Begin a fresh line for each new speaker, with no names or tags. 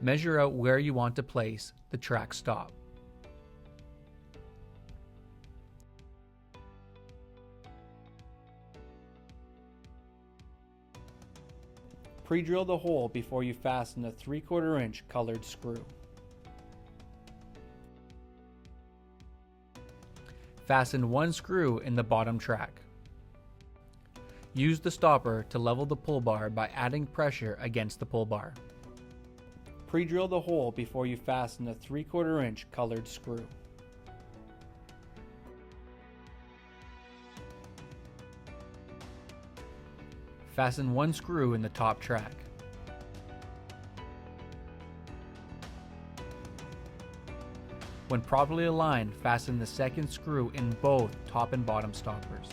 Measure out where you want to place the track stop. Pre-drill the hole before you fasten the 3/4 inch colored screw. Fasten one screw in the bottom track. Use the stopper to level the pull bar by adding pressure against the pull bar. Pre-drill the hole before you fasten the 3/4 inch colored screw. Fasten one screw in the top track. When properly aligned, fasten the second screw in both top and bottom stoppers.